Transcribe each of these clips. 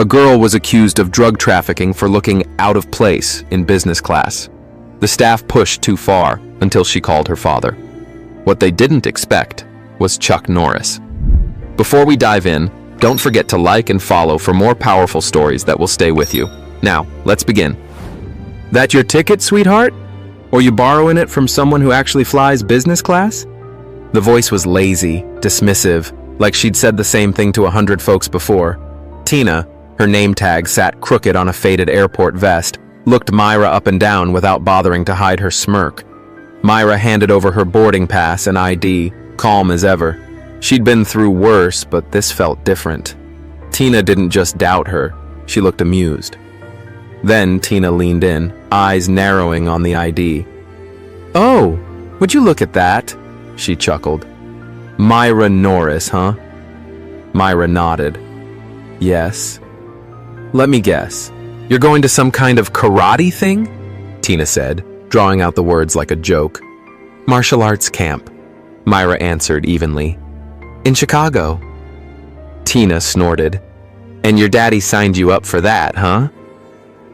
A girl was accused of drug trafficking for looking out of place in business class. The staff pushed too far until she called her father. What they didn't expect was Chuck Norris. Before we dive in, don't forget to like and follow for more powerful stories that will stay with you. Now, let's begin. That your ticket, sweetheart? Or you borrowing it from someone who actually flies business class? The voice was lazy, dismissive, like she'd said the same thing to 100 folks before. Tina, her name tag sat crooked on a faded airport vest, looked Maira up and down without bothering to hide her smirk. Maira handed over her boarding pass and ID, calm as ever. She'd been through worse, but this felt different. Tina didn't just doubt her, she looked amused. Then Tina leaned in, eyes narrowing on the ID. "Oh, would you look at that?" she chuckled. "Maira Norris, huh?" Maira nodded. "Yes." "Let me guess. You're going to some kind of karate thing?" Tina said, drawing out the words like a joke. "Martial arts camp," Maira answered evenly. "In Chicago." Tina snorted. "And your daddy signed you up for that, huh?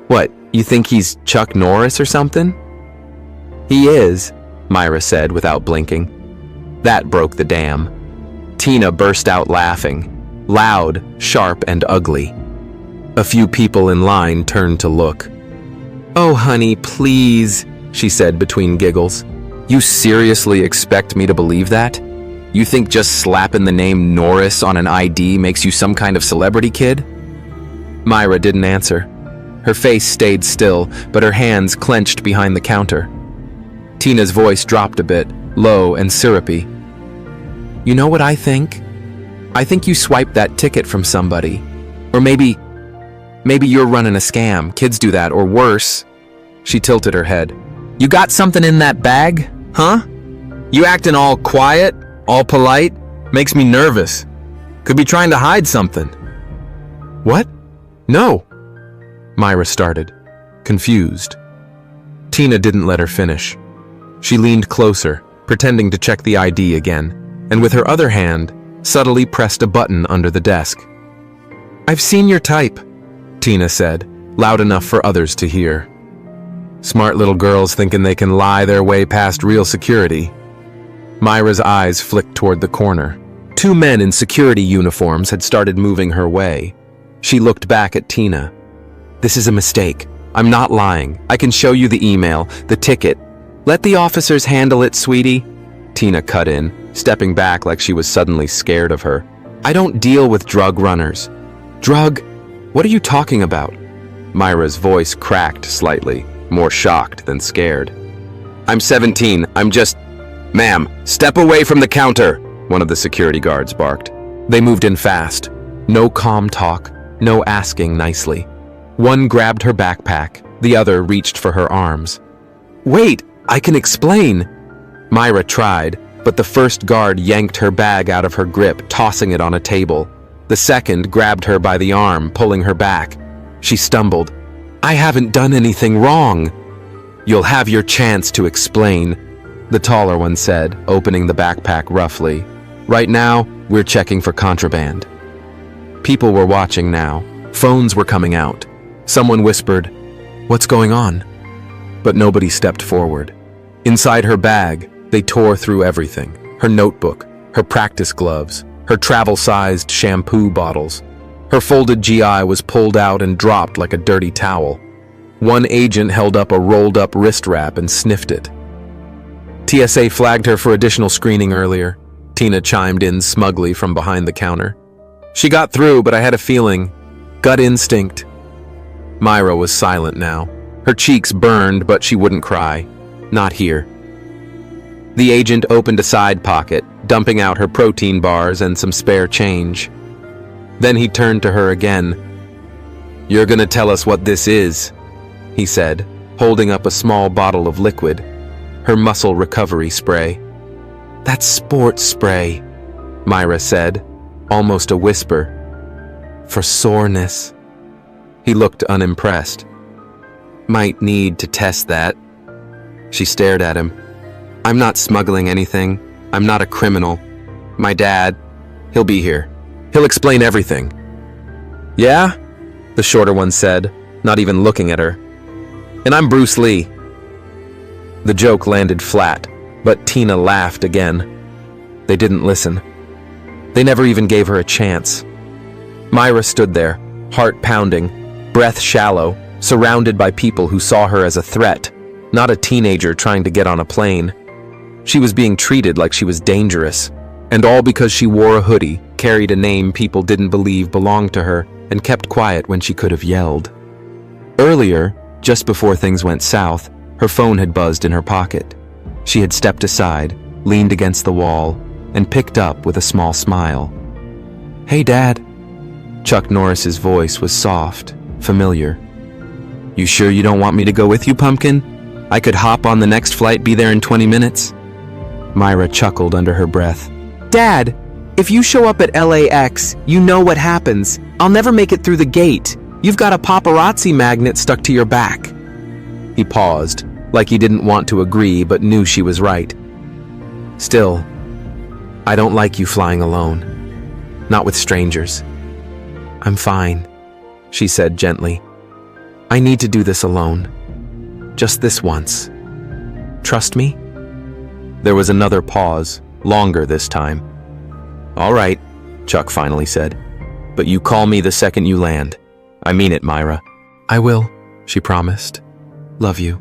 What, you think he's Chuck Norris or something?" "He is," Maira said without blinking. That broke the dam. Tina burst out laughing, loud, sharp, and ugly. A few people in line turned to look. "Oh, honey, please," she said between giggles. "You seriously expect me to believe that? You think just slapping the name Norris on an ID makes you some kind of celebrity kid?" Maira didn't answer. Her face stayed still, but her hands clenched behind the counter. Tina's voice dropped a bit, low and syrupy. "You know what I think? I think you swiped that ticket from somebody. Or maybe you're running a scam. Kids do that, or worse." She tilted her head. "You got something in that bag, huh? You acting all quiet, all polite? Makes me nervous. Could be trying to hide something." "What? No," Maira started, confused. Tina didn't let her finish. She leaned closer, pretending to check the ID again, and with her other hand, subtly pressed a button under the desk. "I've seen your type," Tina said, loud enough for others to hear. Smart little girls thinking they can lie their way past real security. Maira's eyes flicked toward the corner. Two men in security uniforms had started moving her way. She looked back at Tina. "This is a mistake. I'm not lying. I can show you the email, the ticket. Let the officers handle it, sweetie." Tina cut in, stepping back like she was suddenly scared of her. "I don't deal with drug runners." "Drug? What are you talking about?" Maira's voice cracked slightly, more shocked than scared. "I'm 17. I'm just..." "Ma'am, step away from the counter," one of the security guards barked. They moved in fast. No calm talk, no asking nicely. One grabbed her backpack, the other reached for her arms. "Wait, I can explain." Maira tried, but the first guard yanked her bag out of her grip, tossing it on a table. The second grabbed her by the arm, pulling her back. She stumbled. "I haven't done anything wrong." "You'll have your chance to explain," the taller one said, opening the backpack roughly. "Right now, we're checking for contraband." People were watching now. Phones were coming out. Someone whispered, "What's going on?" But nobody stepped forward. Inside her bag, they tore through everything. Her notebook, her practice gloves, her travel-sized shampoo bottles. Her folded GI was pulled out and dropped like a dirty towel. One agent held up a rolled-up wrist wrap and sniffed it. TSA flagged her for additional screening earlier. Tina chimed in smugly from behind the counter. "She got through, but I had a feeling. Gut instinct." Maira was silent now. Her cheeks burned, but she wouldn't cry. Not here. The agent opened a side pocket, dumping out her protein bars and some spare change. Then he turned to her again. "You're gonna tell us what this is," he said, holding up a small bottle of liquid, her muscle recovery spray. "That's sports spray," Maira said, almost a whisper. "For soreness." He looked unimpressed. "Might need to test that." She stared at him. "I'm not smuggling anything. I'm not a criminal. My dad, he'll be here. He'll explain everything." "Yeah? the shorter one said, not even looking at her. "And I'm Bruce Lee." The joke landed flat, but Tina laughed again. They didn't listen. They never even gave her a chance. Maira stood there, heart pounding, breath shallow, surrounded by people who saw her as a threat, not a teenager trying to get on a plane. She was being treated like she was dangerous, and all because she wore a hoodie, carried a name people didn't believe belonged to her, and kept quiet when she could have yelled. Earlier, just before things went south, her phone had buzzed in her pocket. She had stepped aside, leaned against the wall, and picked up with a small smile. "Hey, Dad." Chuck Norris's voice was soft, familiar. "You sure you don't want me to go with you, Pumpkin? I could hop on the next flight, be there in 20 minutes. Maira chuckled under her breath. "Dad, if you show up at LAX, you know what happens. I'll never make it through the gate. You've got a paparazzi magnet stuck to your back." He paused, like he didn't want to agree but knew she was right. "Still, I don't like you flying alone. Not with strangers." "I'm fine," she said gently. "I need to do this alone. Just this once. Trust me?" There was another pause, longer this time. "All right," Chuck finally said. "But you call me the second you land. I mean it, Maira." "I will," she promised. "Love you.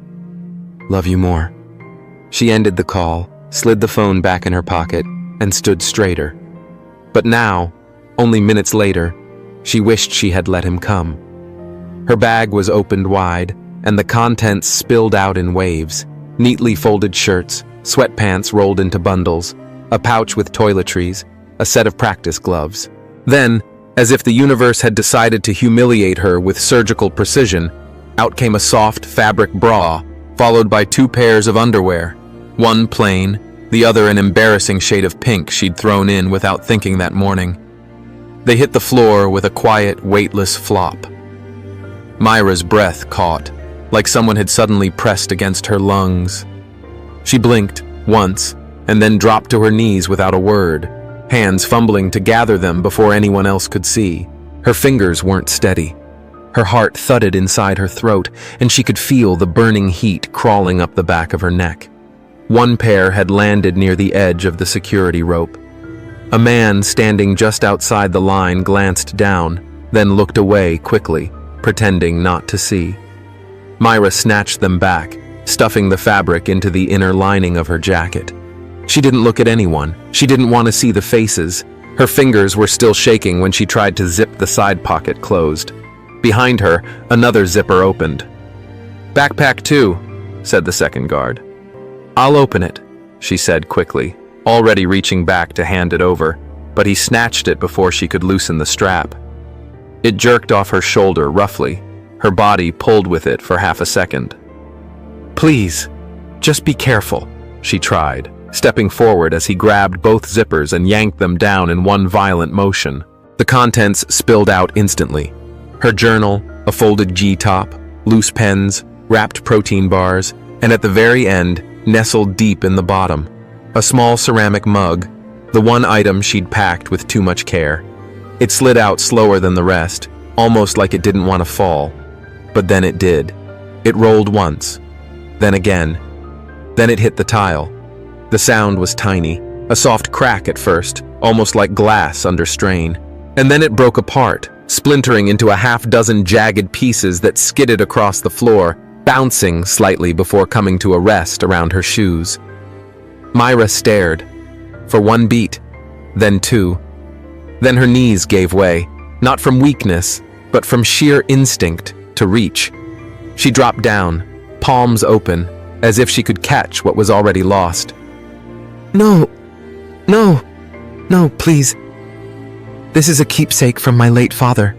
Love you more." She ended the call, slid the phone back in her pocket, and stood straighter. But now, only minutes later, she wished she had let him come. Her bag was opened wide, and the contents spilled out in waves. Neatly folded shirts, sweatpants rolled into bundles, a pouch with toiletries, a set of practice gloves. Then, as if the universe had decided to humiliate her with surgical precision, out came a soft fabric bra, followed by 2 pairs of underwear. One plain, the other an embarrassing shade of pink she'd thrown in without thinking that morning. They hit the floor with a quiet, weightless flop. Maira's breath caught, like someone had suddenly pressed against her lungs. She blinked once, and then dropped to her knees without a word, hands fumbling to gather them before anyone else could see. Her fingers weren't steady. Her heart thudded inside her throat, and she could feel the burning heat crawling up the back of her neck. One pair had landed near the edge of the security rope. A man standing just outside the line glanced down, then looked away quickly, pretending not to see. Maira snatched them back, stuffing the fabric into the inner lining of her jacket. She didn't look at anyone. She didn't want to see the faces. Her fingers were still shaking when she tried to zip the side pocket closed. Behind her, another zipper opened. "Backpack too," said the second guard. "I'll open it," she said quickly, already reaching back to hand it over, but he snatched it before she could loosen the strap. It jerked off her shoulder roughly. Her body pulled with it for half a second. "Please, just be careful," she tried, stepping forward as he grabbed both zippers and yanked them down in one violent motion. The contents spilled out instantly. Her journal, a folded G-top, loose pens, wrapped protein bars, and at the very end, nestled deep in the bottom, a small ceramic mug, the one item she'd packed with too much care. It slid out slower than the rest, almost like it didn't want to fall. But then it did. It rolled once, then again. Then it hit the tile. The sound was tiny, a soft crack at first, almost like glass under strain. And then it broke apart, splintering into a half-dozen jagged pieces that skidded across the floor, bouncing slightly before coming to a rest around her shoes. Maira stared. For 1 beat, then 2. Then her knees gave way, not from weakness, but from sheer instinct to reach. She dropped down, palms open, as if she could catch what was already lost. "No, no, no, please. This is a keepsake from my late father."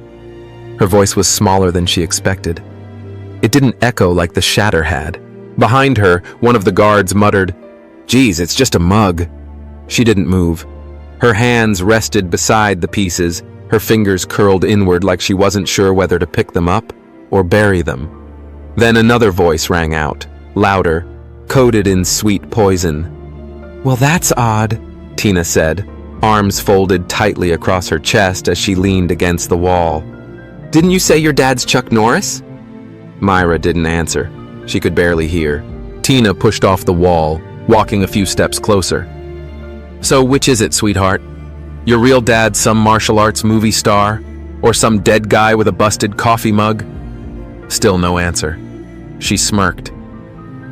Her voice was smaller than she expected. It didn't echo like the shatter had. Behind her, one of the guards muttered, "Geez, it's just a mug." She didn't move. Her hands rested beside the pieces, her fingers curled inward like she wasn't sure whether to pick them up or bury them. Then another voice rang out, louder, coated in sweet poison. "Well, that's odd," Tina said, arms folded tightly across her chest as she leaned against the wall. Didn't you say your dad's Chuck Norris? Maira didn't answer. She could barely hear. Tina pushed off the wall, walking a few steps closer. So which is it, sweetheart? Your real dad some martial arts movie star? Or some dead guy with a busted coffee mug? Still no answer. She smirked.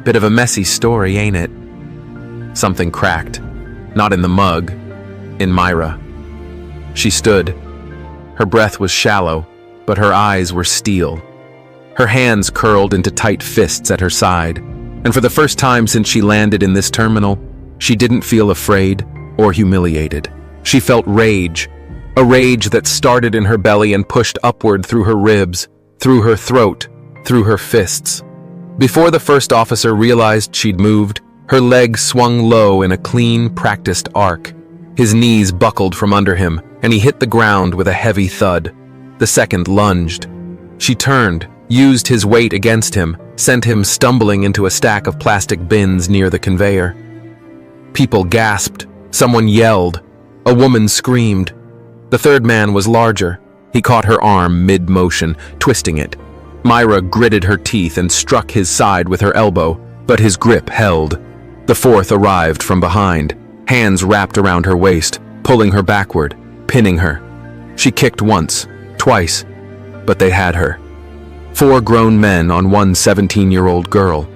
Bit of a messy story, ain't it? Something cracked. Not in the mug. In Maira. She stood. Her breath was shallow, but her eyes were steel. Her hands curled into tight fists at her side, and for the first time since she landed in this terminal, she didn't feel afraid or humiliated. She felt rage, a rage that started in her belly and pushed upward through her ribs, through her throat, through her fists. Before the first officer realized she'd moved, her legs swung low in a clean, practiced arc. His knees buckled from under him, and he hit the ground with a heavy thud. The second lunged. She turned, used his weight against him, sent him stumbling into a stack of plastic bins near the conveyor. People gasped. Someone yelled. A woman screamed. The third man was larger. He caught her arm mid-motion, twisting it. Maira gritted her teeth and struck his side with her elbow, but his grip held. The fourth arrived from behind, hands wrapped around her waist, pulling her backward, pinning her. She kicked once, twice, but they had her. 4 grown men on one 17-year-old girl.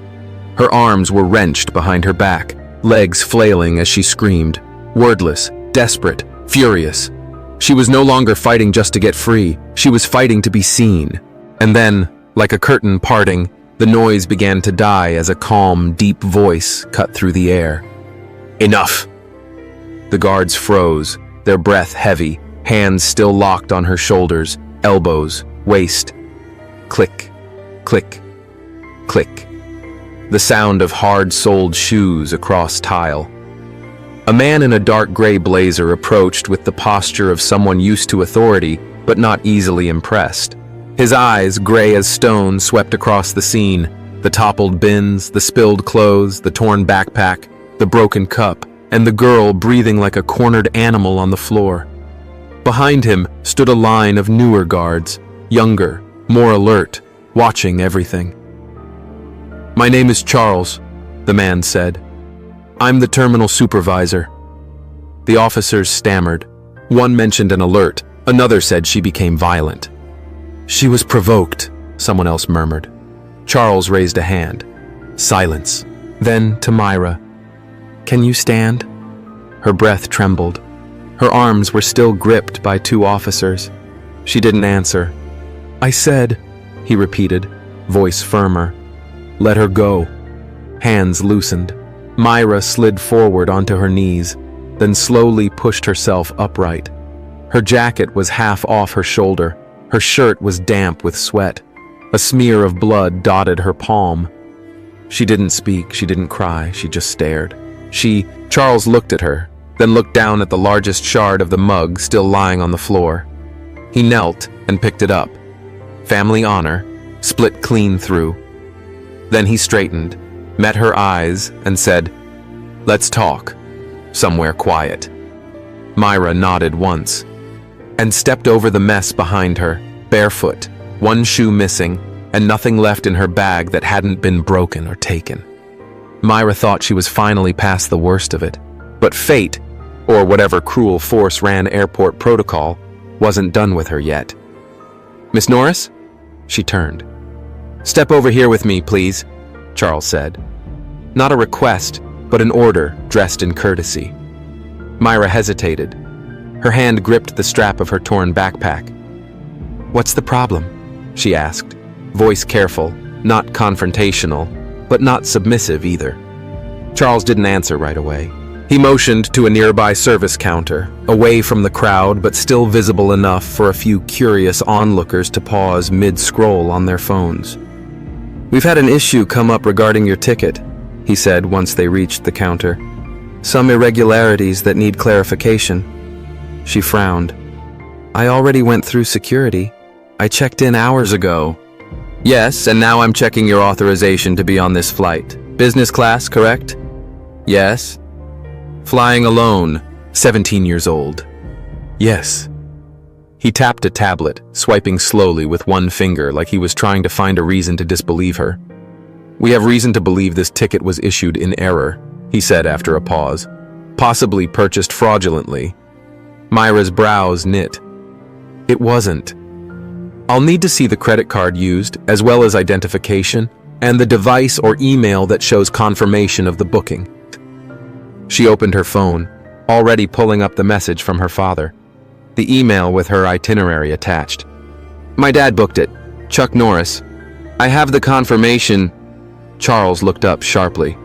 Her arms were wrenched behind her back, legs flailing as she screamed, wordless, desperate, furious. She was no longer fighting just to get free, she was fighting to be seen. And then, like a curtain parting, the noise began to die as a calm, deep voice cut through the air. Enough! The guards froze, their breath heavy, hands still locked on her shoulders, elbows, waist. Click, click, click. The sound of hard-soled shoes across tile. A man in a dark gray blazer approached with the posture of someone used to authority, but not easily impressed. His eyes, gray as stone, swept across the scene, the toppled bins, the spilled clothes, the torn backpack, the broken cup, and the girl breathing like a cornered animal on the floor. Behind him stood a line of newer guards, younger, more alert, watching everything. My name is Charles, the man said. I'm the terminal supervisor. The officers stammered. One mentioned an alert, another said she became violent. She was provoked, someone else murmured. Charles raised a hand. Silence. Then to Maira. Can you stand? Her breath trembled. Her arms were still gripped by 2 officers. She didn't answer. I said, he repeated, voice firmer. Let her go. Hands loosened. Maira slid forward onto her knees, then slowly pushed herself upright. Her jacket was half off her shoulder. Her shirt was damp with sweat. A smear of blood dotted her palm. She didn't speak, she didn't cry, she just stared. Charles looked at her, then looked down at the largest shard of the mug still lying on the floor. He knelt and picked it up. Family honor, split clean through. Then he straightened, met her eyes, and said, Let's talk, somewhere quiet. Maira nodded once, and stepped over the mess behind her, barefoot, one shoe missing, and nothing left in her bag that hadn't been broken or taken. Maira thought she was finally past the worst of it, but fate, or whatever cruel force ran airport protocol, wasn't done with her yet. Miss Norris? She turned. Step over here with me, please, Charles said. Not a request, but an order dressed in courtesy. Maira hesitated. Her hand gripped the strap of her torn backpack. What's the problem? She asked, voice careful, not confrontational, but not submissive either. Charles didn't answer right away. He motioned to a nearby service counter, away from the crowd but still visible enough for a few curious onlookers to pause mid-scroll on their phones. We've had an issue come up regarding your ticket, he said once they reached the counter. Some irregularities that need clarification. She frowned. I already went through security. I checked in hours ago. Yes, and now I'm checking your authorization to be on this flight. Business class, correct? Yes. Flying alone, 17 years old. Yes. He tapped a tablet, swiping slowly with one finger like he was trying to find a reason to disbelieve her. "We have reason to believe this ticket was issued in error," he said after a pause. "Possibly purchased fraudulently." Maira's brows knit. "It wasn't. I'll need to see the credit card used, as well as identification, and the device or email that shows confirmation of the booking." She opened her phone, already pulling up the message from her father. The email with her itinerary attached. "My dad booked it. Chuck Norris. I have the confirmation." Charles looked up sharply.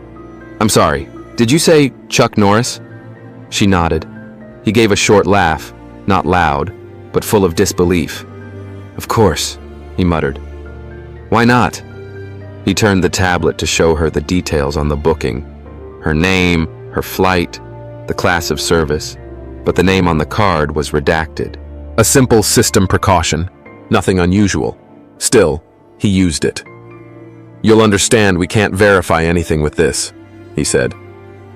"I'm sorry, did you say Chuck Norris?" She nodded. He gave a short laugh, not loud, but full of disbelief. "Of course," he muttered. "Why not?" He turned the tablet to show her the details on the booking. Her name, her flight, the class of service, but the name on the card was redacted. A simple system precaution, nothing unusual. Still, he used it. "You'll understand we can't verify anything with this," he said.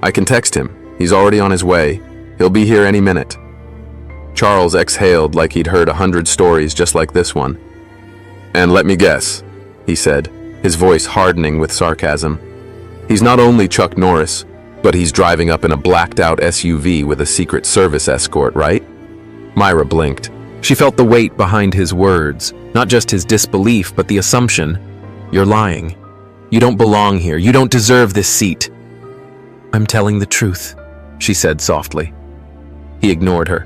"I can text him. He's already on his way. He'll be here any minute." Charles exhaled like he'd heard 100 stories just like this one. "And let me guess," he said, his voice hardening with sarcasm. "He's not only Chuck Norris, but he's driving up in a blacked-out SUV with a Secret Service escort, right?" Maira blinked. She felt the weight behind his words, not just his disbelief, but the assumption. "You're lying. You don't belong here. You don't deserve this seat." "I'm telling the truth," she said softly. He ignored her.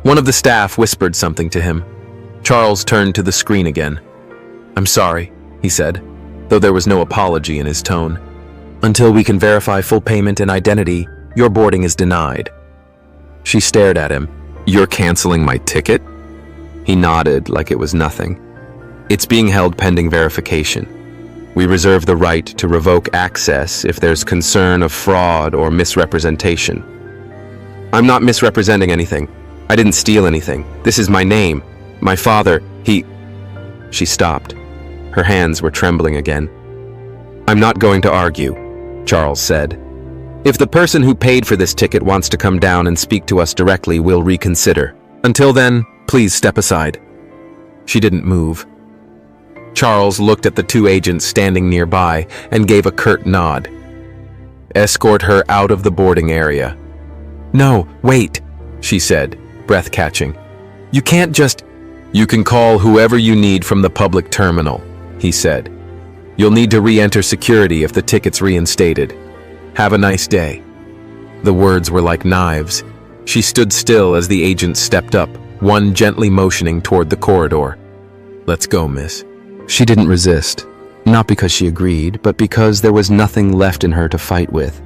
One of the staff whispered something to him. Charles turned to the screen again. "I'm sorry," he said, though there was no apology in his tone. "Until we can verify full payment and identity, your boarding is denied." She stared at him. "You're canceling my ticket?" He nodded like it was nothing. "It's being held pending verification. We reserve the right to revoke access if there's concern of fraud or misrepresentation." "I'm not misrepresenting anything. I didn't steal anything. This is my name. My father, he..." She stopped. Her hands were trembling again. "I'm not going to argue," Charles said. "If the person who paid for this ticket wants to come down and speak to us directly, we'll reconsider. Until then, please step aside." She didn't move. Charles looked at the two agents standing nearby and gave a curt nod. "Escort her out of the boarding area." "No, wait," she said, breath catching. "You can't just..." "You can call whoever you need from the public terminal," he said. "You'll need to re-enter security if the ticket's reinstated. Have a nice day." The words were like knives. She stood still as the agents stepped up, one gently motioning toward the corridor. "Let's go, miss." She didn't resist, not because she agreed, but because there was nothing left in her to fight with.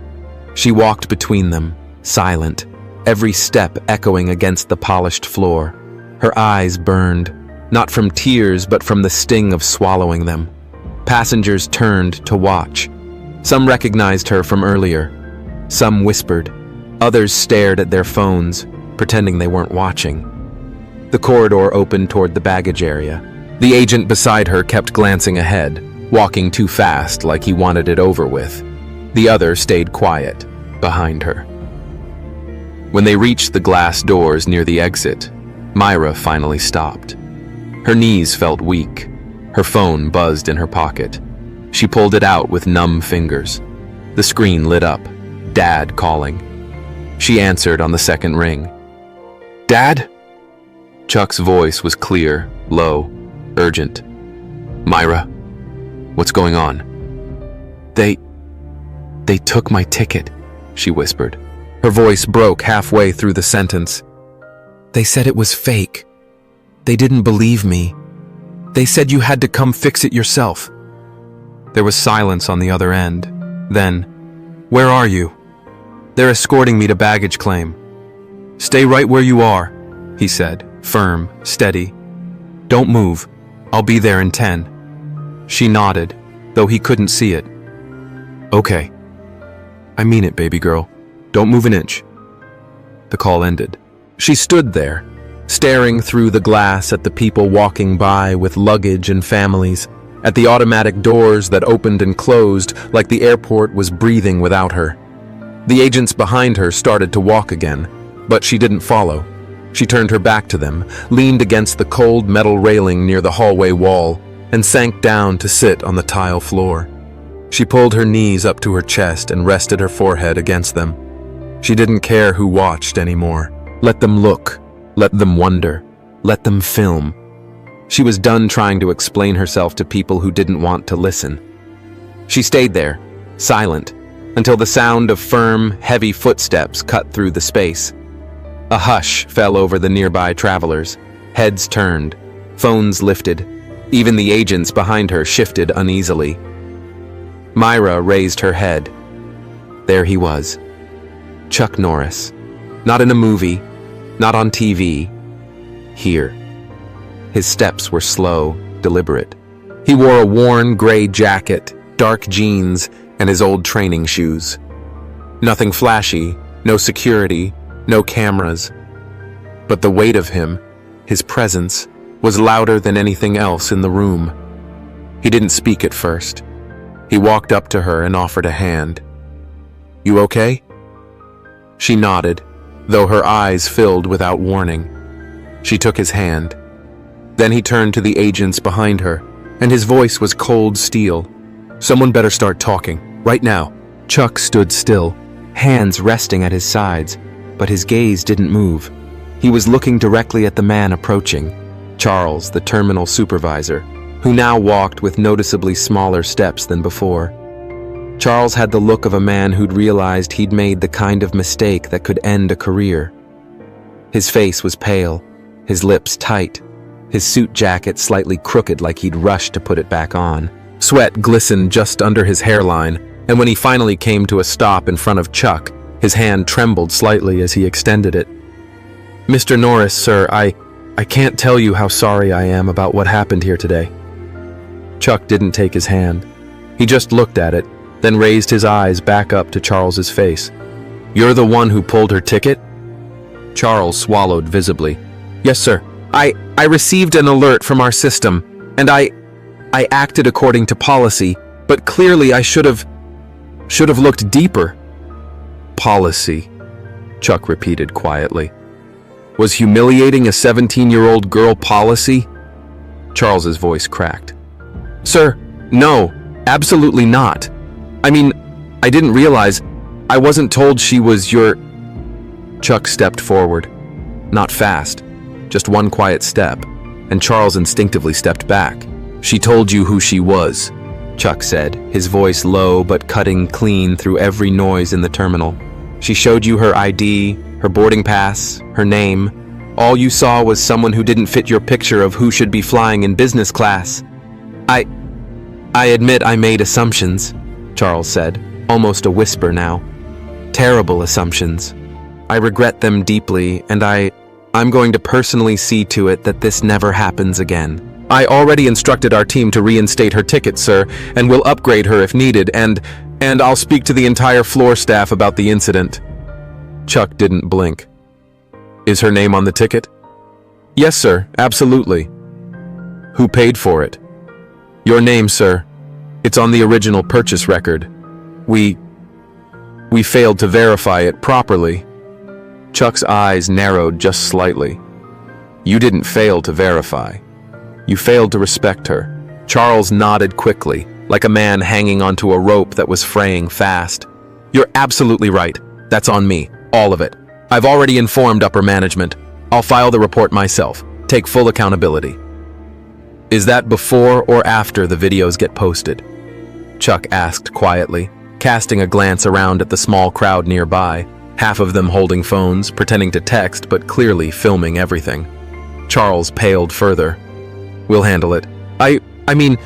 She walked between them, silent, every step echoing against the polished floor. Her eyes burned, not from tears but from the sting of swallowing them. Passengers turned to watch. Some recognized her from earlier. Some whispered. Others stared at their phones, pretending they weren't watching. The corridor opened toward the baggage area. The agent beside her kept glancing ahead, walking too fast like he wanted it over with. The other stayed quiet, behind her. When they reached the glass doors near the exit, Maira finally stopped. Her knees felt weak. Her phone buzzed in her pocket. She pulled it out with numb fingers. The screen lit up. Dad calling. She answered on the second ring. "Dad?" Chuck's voice was clear, low, urgent. "Maira, what's going on?" They took my ticket," she whispered. Her voice broke halfway through the sentence. "They said it was fake. They didn't believe me. They said you had to come fix it yourself." There was silence on the other end. Then, "Where are you?" "They're escorting me to baggage claim." "Stay right where you are," he said, firm, steady. "Don't move. I'll be there in 10. She nodded, though he couldn't see it. "Okay. I mean it, baby girl. Don't move an inch." The call ended. She stood there, staring through the glass at the people walking by with luggage and families, at the automatic doors that opened and closed like the airport was breathing without her. The agents behind her started to walk again, but she didn't follow. She turned her back to them, leaned against the cold metal railing near the hallway wall, and sank down to sit on the tile floor. She pulled her knees up to her chest and rested her forehead against them. She didn't care who watched anymore. Let them look, let them wonder, let them film. She was done trying to explain herself to people who didn't want to listen. She stayed there, silent, until the sound of firm, heavy footsteps cut through the space. A hush fell over the nearby travelers. Heads turned, phones lifted. Even the agents behind her shifted uneasily. Maira raised her head. There he was. Chuck Norris. Not in a movie, not on TV. Here. His steps were slow, deliberate. He wore a worn gray jacket, dark jeans, and his old training shoes. Nothing flashy, no security, no cameras. But the weight of him, his presence, was louder than anything else in the room. He didn't speak at first. He walked up to her and offered a hand. "You okay?" She nodded, though her eyes filled without warning. She took his hand. Then he turned to the agents behind her, and his voice was cold steel. "Someone better start talking, right now." Chuck stood still, hands resting at his sides, but his gaze didn't move. He was looking directly at the man approaching, Charles, the terminal supervisor, who now walked with noticeably smaller steps than before. Charles had the look of a man who'd realized he'd made the kind of mistake that could end a career. His face was pale, his lips tight, his suit jacket slightly crooked like he'd rushed to put it back on. Sweat glistened just under his hairline, and when he finally came to a stop in front of Chuck, his hand trembled slightly as he extended it. "Mr. Norris, sir, I can't tell you how sorry I am about what happened here today." Chuck didn't take his hand. He just looked at it, then raised his eyes back up to Charles's face. "You're the one who pulled her ticket?" Charles swallowed visibly. "Yes, sir. I received an alert from our system, and I acted according to policy, but clearly I should have looked deeper." "Policy," Chuck repeated quietly. "Was humiliating a 17-year-old girl policy?" Charles's voice cracked. "Sir, no, absolutely not. I mean, I didn't realize. I wasn't told she was your—" Chuck stepped forward. Not fast, just one quiet step, and Charles instinctively stepped back. "She told you who she was," Chuck said, his voice low but cutting clean through every noise in the terminal. "She showed you her ID, her boarding pass, her name. All you saw was someone who didn't fit your picture of who should be flying in business class." I admit I made assumptions," Charles said, almost a whisper now. "Terrible assumptions. I regret them deeply, and I'm going to personally see to it that this never happens again. I already instructed our team to reinstate her ticket, sir, and will upgrade her if needed, and I'll speak to the entire floor staff about the incident." Chuck didn't blink. "Is her name on the ticket?" "Yes, sir, absolutely." "Who paid for it?" "Your name, sir. It's on the original purchase record. We failed to verify it properly." Chuck's eyes narrowed just slightly. "You didn't fail to verify. You failed to respect her." Charles nodded quickly, like a man hanging onto a rope that was fraying fast. "You're absolutely right. That's on me. All of it. I've already informed upper management. I'll file the report myself. Take full accountability." "Is that before or after the videos get posted?" Chuck asked quietly, casting a glance around at the small crowd nearby, half of them holding phones, pretending to text but clearly filming everything. Charles paled further. "We'll handle it. I mean,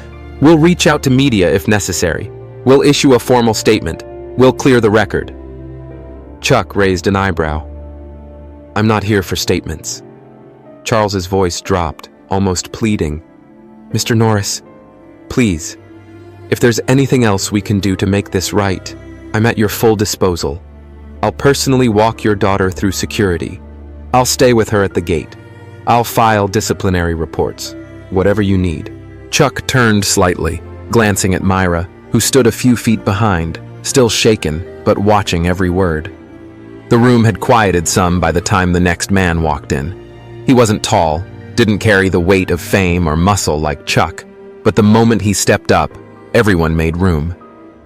we'll reach out to media if necessary. We'll issue a formal statement. We'll clear the record." Chuck raised an eyebrow. "I'm not here for statements." Charles's voice dropped, almost pleading. "Mr. Norris, please, if there's anything else we can do to make this right, I'm at your full disposal. I'll personally walk your daughter through security. I'll stay with her at the gate. I'll file disciplinary reports. Whatever you need." Chuck turned slightly, glancing at Maira, who stood a few feet behind, still shaken, but watching every word. The room had quieted some by the time the next man walked in. He wasn't tall, didn't carry the weight of fame or muscle like Chuck, but the moment he stepped up, everyone made room.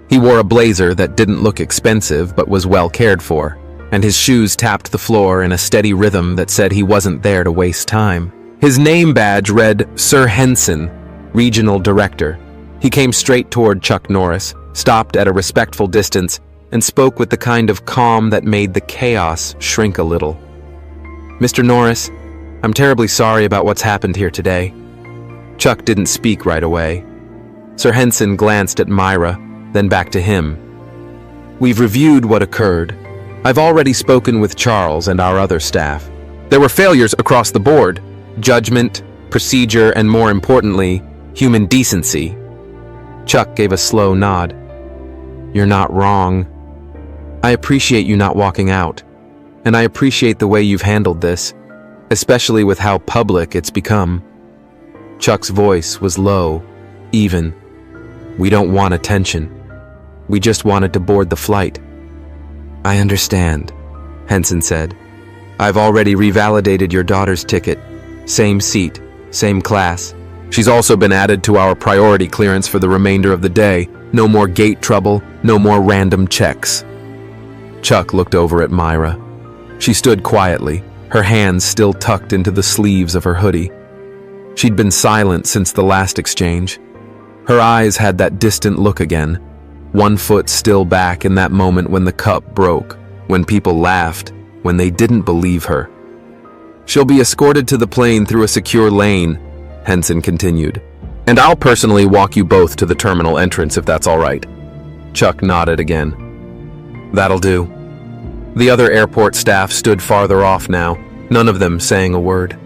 He wore a blazer that didn't look expensive but was well cared for, and his shoes tapped the floor in a steady rhythm that said he wasn't there to waste time. His name badge read Sir Henson, Regional Director. He came straight toward Chuck Norris, stopped at a respectful distance, and spoke with the kind of calm that made the chaos shrink a little. "Mr. Norris, I'm terribly sorry about what's happened here today." Chuck didn't speak right away. Sir Henson glanced at Maira, then back to him. "We've reviewed what occurred. I've already spoken with Charles and our other staff. There were failures across the board: judgment, procedure, and more importantly, human decency." Chuck gave a slow nod. "You're not wrong. I appreciate you not walking out, and I appreciate the way you've handled this, especially with how public it's become." Chuck's voice was low, even. "We don't want attention. We just wanted to board the flight." "I understand," Henson said. "I've already revalidated your daughter's ticket. Same seat, same class. She's also been added to our priority clearance for the remainder of the day. No more gate trouble, no more random checks." Chuck looked over at Maira. She stood quietly, her hands still tucked into the sleeves of her hoodie. She'd been silent since the last exchange. Her eyes had that distant look again, one foot still back in that moment when the cup broke, when people laughed, when they didn't believe her. "She'll be escorted to the plane through a secure lane," Henson continued. "And I'll personally walk you both to the terminal entrance if that's all right." Chuck nodded again. "That'll do." The other airport staff stood farther off now, none of them saying a word.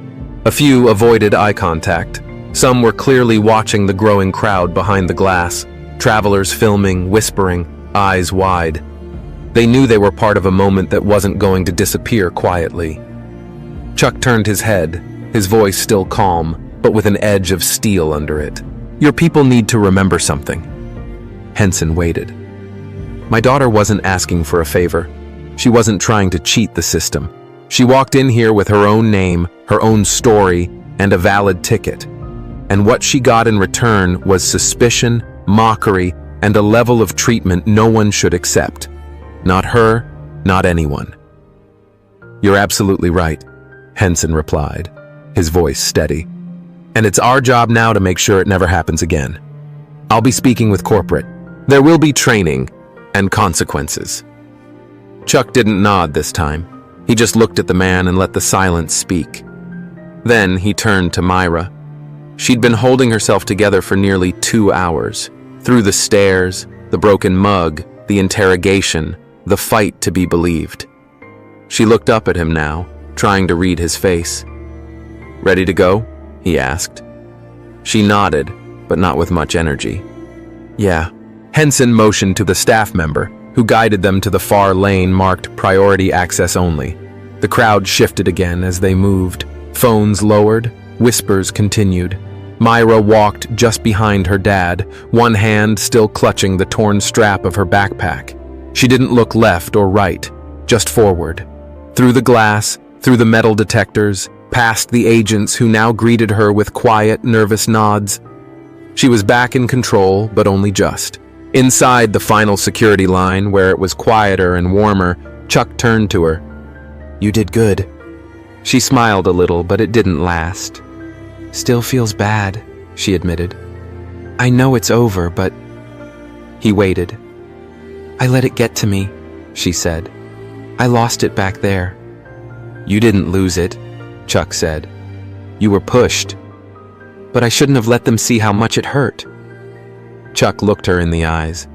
A few avoided eye contact. Some were clearly watching the growing crowd behind the glass, travelers filming, whispering, eyes wide. They knew they were part of a moment that wasn't going to disappear quietly. Chuck turned his head, his voice still calm, but with an edge of steel under it. "Your people need to remember something." Henson waited. "My daughter wasn't asking for a favor. She wasn't trying to cheat the system. She walked in here with her own name, her own story, and a valid ticket. And what she got in return was suspicion, mockery, and a level of treatment no one should accept. Not her, not anyone." "You're absolutely right," Henson replied, his voice steady. "And it's our job now to make sure it never happens again. I'll be speaking with corporate. There will be training and consequences." Chuck didn't nod this time. He just looked at the man and let the silence speak. Then he turned to Maira. She'd been holding herself together for nearly 2 hours. Through the stares, the broken mug, the interrogation, the fight to be believed. She looked up at him now, trying to read his face. "Ready to go?" he asked. She nodded, but not with much energy. "Yeah." Henson motioned to the staff member, who guided them to the far lane marked priority access only. The crowd shifted again as they moved. Phones lowered, whispers continued. Maira walked just behind her dad, one hand still clutching the torn strap of her backpack. She didn't look left or right, just forward. Through the glass, through the metal detectors, past the agents who now greeted her with quiet, nervous nods. She was back in control, but only just. Inside the final security line, where it was quieter and warmer, Chuck turned to her. "You did good." She smiled a little, but it didn't last. "Still feels bad," she admitted. "I know it's over, but..." He waited. "I let it get to me," she said. "I lost it back there." "You didn't lose it," Chuck said. "You were pushed. But I shouldn't have let them see how much it hurt." Chuck looked her in the eyes.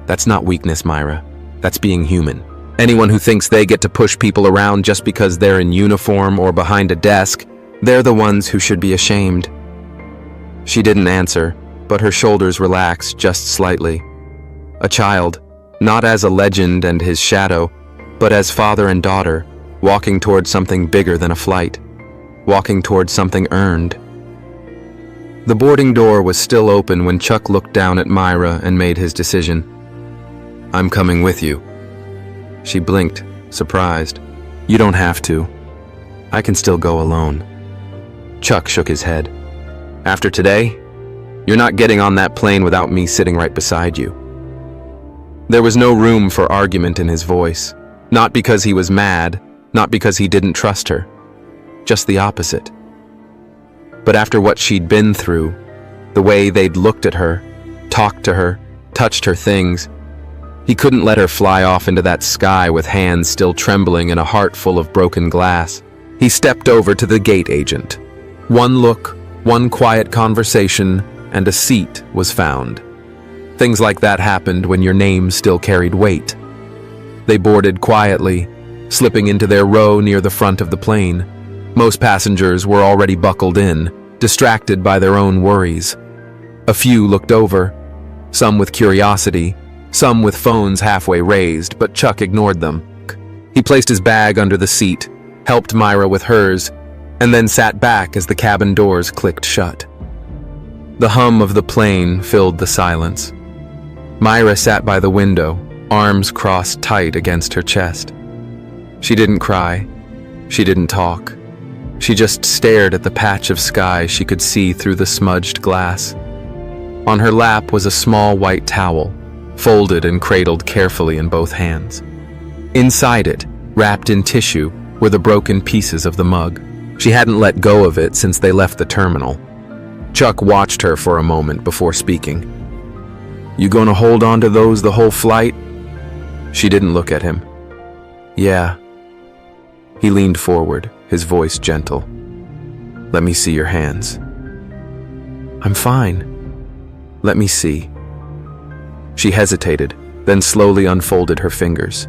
"That's not weakness, Maira. That's being human. Anyone who thinks they get to push people around just because they're in uniform or behind a desk, they're the ones who should be ashamed." She didn't answer, but her shoulders relaxed just slightly. A child, not as a legend and his shadow, but as father and daughter, walking towards something bigger than a flight, walking towards something earned. The boarding door was still open when Chuck looked down at Maira and made his decision. "I'm coming with you." She blinked, surprised. "You don't have to. I can still go alone." Chuck shook his head. After today, you're not getting on that plane without me sitting right beside you. There was no room for argument in his voice. Not because he was mad, not because he didn't trust her. Just the opposite. But after what she'd been through, the way they'd looked at her, talked to her, touched her things, he couldn't let her fly off into that sky with hands still trembling and a heart full of broken glass. He stepped over to the gate agent. One look, one quiet conversation, and a seat was found. Things like that happened when your name still carried weight. They boarded quietly, slipping into their row near the front of the plane. Most passengers were already buckled in, distracted by their own worries. A few looked over, some with curiosity, some with phones halfway raised, but Chuck ignored them. He placed his bag under the seat, helped Maira with hers, and then sat back as the cabin doors clicked shut. The hum of the plane filled the silence. Maira sat by the window, arms crossed tight against her chest. She didn't cry. She didn't talk. She just stared at the patch of sky she could see through the smudged glass. On her lap was a small white towel, folded and cradled carefully in both hands. Inside it, wrapped in tissue, were the broken pieces of the mug. She hadn't let go of it since they left the terminal. Chuck watched her for a moment before speaking. "You gonna hold on to those the whole flight?" She didn't look at him. "Yeah." He leaned forward, his voice gentle. "Let me see your hands." "I'm fine." "Let me see." She hesitated, then slowly unfolded her fingers.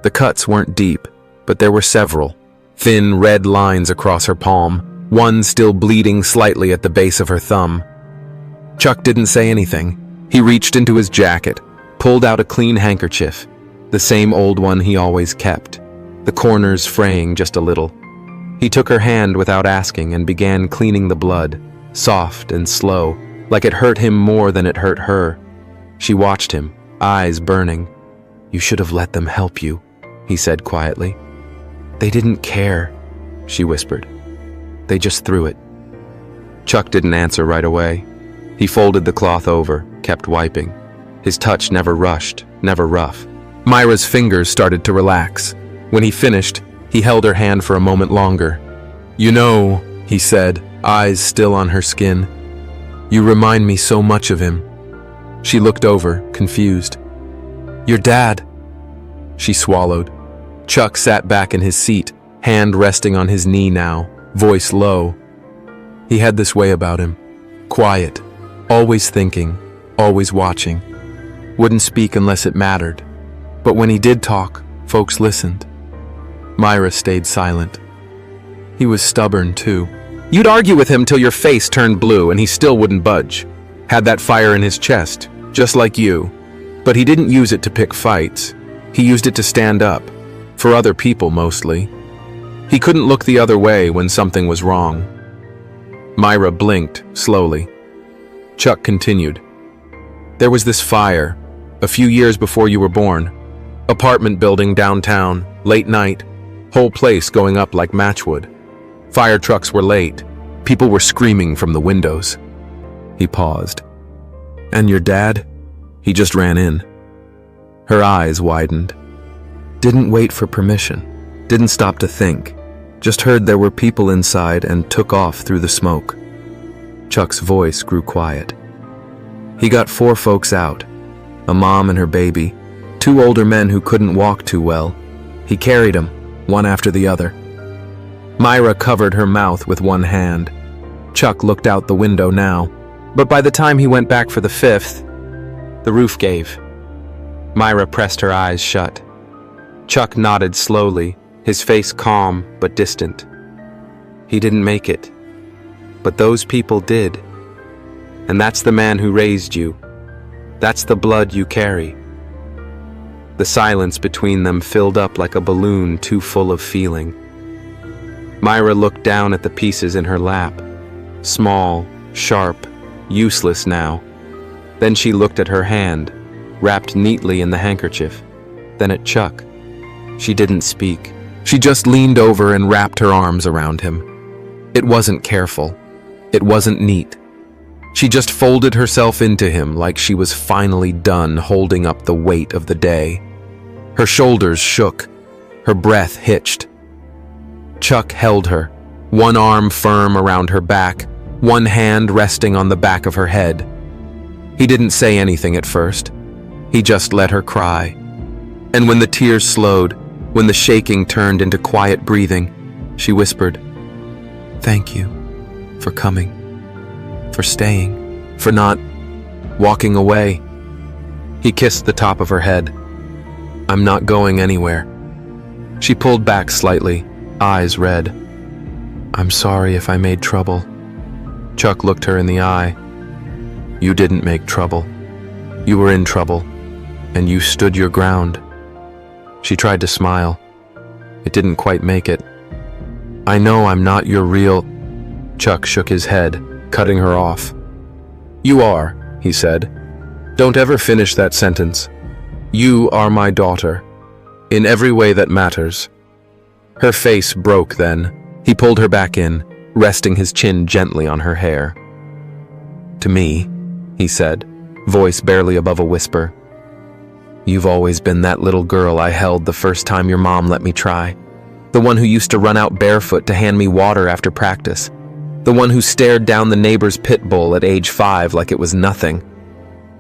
The cuts weren't deep, but there were several. Thin red lines across her palm, one still bleeding slightly at the base of her thumb. Chuck didn't say anything. He reached into his jacket, pulled out a clean handkerchief, the same old one he always kept, the corners fraying just a little. He took her hand without asking and began cleaning the blood, soft and slow, like it hurt him more than it hurt her. She watched him, eyes burning. "You should have let them help you," he said quietly. "They didn't care," she whispered. "They just threw it." Chuck didn't answer right away. He folded the cloth over, kept wiping. His touch never rushed, never rough. Maira's fingers started to relax. When he finished, he held her hand for a moment longer. "You know," he said, eyes still on her skin, "you remind me so much of him." She looked over, confused. "Your dad." She swallowed. Chuck sat back in his seat, hand resting on his knee now, voice low. He had this way about him. Quiet, always thinking, always watching. Wouldn't speak unless it mattered. But when he did talk, folks listened. Maira stayed silent. He was stubborn, too. You'd argue with him till your face turned blue and he still wouldn't budge. Had that fire in his chest, just like you. But he didn't use it to pick fights. He used it to stand up. For other people, mostly. He couldn't look the other way when something was wrong. Maira blinked, slowly. Chuck continued. There was this fire, a few years before you were born. Apartment building downtown, late night. Whole place going up like matchwood. Fire trucks were late. People were screaming from the windows. He paused. And your dad? He just ran in. Her eyes widened. Didn't wait for permission. Didn't stop to think. Just heard there were people inside and took off through the smoke. Chuck's voice grew quiet. He got 4 folks out. A mom and her baby. 2 older men who couldn't walk too well. He carried them, one after the other. Maira covered her mouth with one hand. Chuck looked out the window now. But by the time he went back for the 5th, the roof gave. Maira pressed her eyes shut. Chuck nodded slowly, his face calm but distant. He didn't make it. But those people did. And that's the man who raised you. That's the blood you carry. The silence between them filled up like a balloon too full of feeling. Maira looked down at the pieces in her lap. Small, sharp, useless now. Then she looked at her hand, wrapped neatly in the handkerchief. Then at Chuck. She didn't speak. She just leaned over and wrapped her arms around him. It wasn't careful. It wasn't neat. She just folded herself into him like she was finally done holding up the weight of the day. Her shoulders shook. Her breath hitched. Chuck held her, one arm firm around her back, one hand resting on the back of her head. He didn't say anything at first. He just let her cry. And when the tears slowed, when the shaking turned into quiet breathing, she whispered, "Thank you for coming, for staying, for not walking away." He kissed the top of her head. "I'm not going anywhere." She pulled back slightly, eyes red. "I'm sorry if I made trouble." Chuck looked her in the eye. "You didn't make trouble. You were in trouble, and you stood your ground." She tried to smile. It didn't quite make it. "I know I'm not your real—" Chuck shook his head, cutting her off. "You are," he said. "Don't ever finish that sentence. You are my daughter, in every way that matters." Her face broke then. He pulled her back in, resting his chin gently on her hair. "To me," he said, voice barely above a whisper, "you've always been that little girl I held the first time your mom let me try. The one who used to run out barefoot to hand me water after practice. The one who stared down the neighbor's pit bull at age 5 like it was nothing."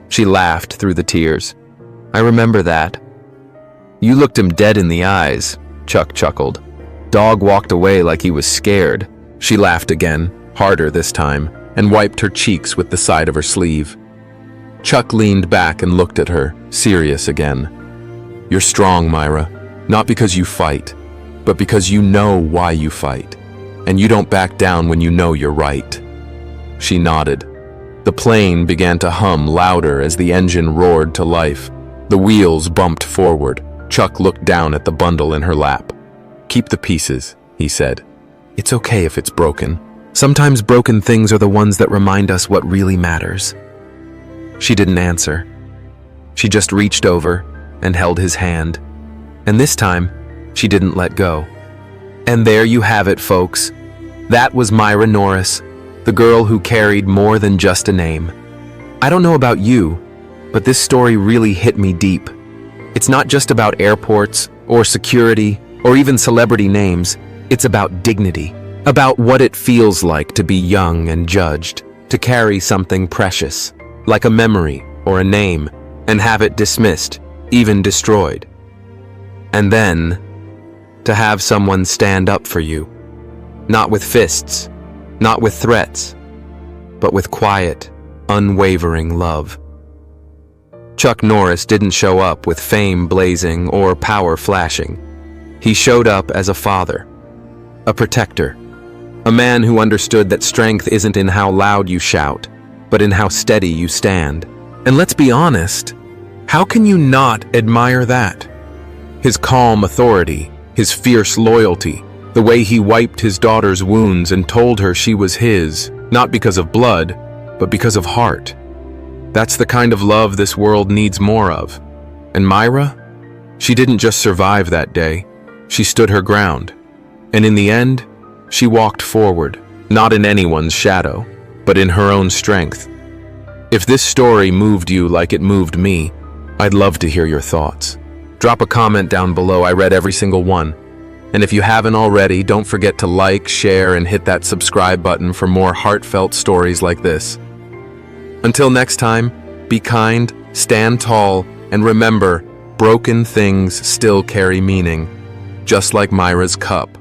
She laughed through the tears. "I remember that." "You looked him dead in the eyes," Chuck chuckled. "Dog walked away like he was scared." She laughed again, harder this time, and wiped her cheeks with the side of her sleeve. Chuck leaned back and looked at her, serious again. "You're strong, Maira, not because you fight, but because you know why you fight, and you don't back down when you know you're right." She nodded. The plane began to hum louder as the engine roared to life. The wheels bumped forward. Chuck looked down at the bundle in her lap. "Keep the pieces," he said. "It's okay if it's broken. Sometimes broken things are the ones that remind us what really matters." She didn't answer. She just reached over and held his hand. And this time, she didn't let go. And there you have it, folks. That was Maira Norris, the girl who carried more than just a name. I don't know about you, but this story really hit me deep. It's not just about airports or security or even celebrity names. It's about dignity, about what it feels like to be young and judged, to carry something precious, like a memory or a name, and have it dismissed, even destroyed. And then, to have someone stand up for you, not with fists, not with threats, but with quiet, unwavering love. Chuck Norris didn't show up with fame blazing or power flashing. He showed up as a father, a protector, a man who understood that strength isn't in how loud you shout, but in how steady you stand. And let's be honest, how can you not admire that? His calm authority, his fierce loyalty, the way he wiped his daughter's wounds and told her she was his, not because of blood, but because of heart. That's the kind of love this world needs more of. And Maira? She didn't just survive that day. She stood her ground. And in the end, she walked forward, not in anyone's shadow, but in her own strength. If this story moved you like it moved me, I'd love to hear your thoughts. Drop a comment down below. I read every single one. And if you haven't already, don't forget to like, share, and hit that subscribe button for more heartfelt stories like this. Until next time, be kind, stand tall, and remember, broken things still carry meaning, just like Maira's cup.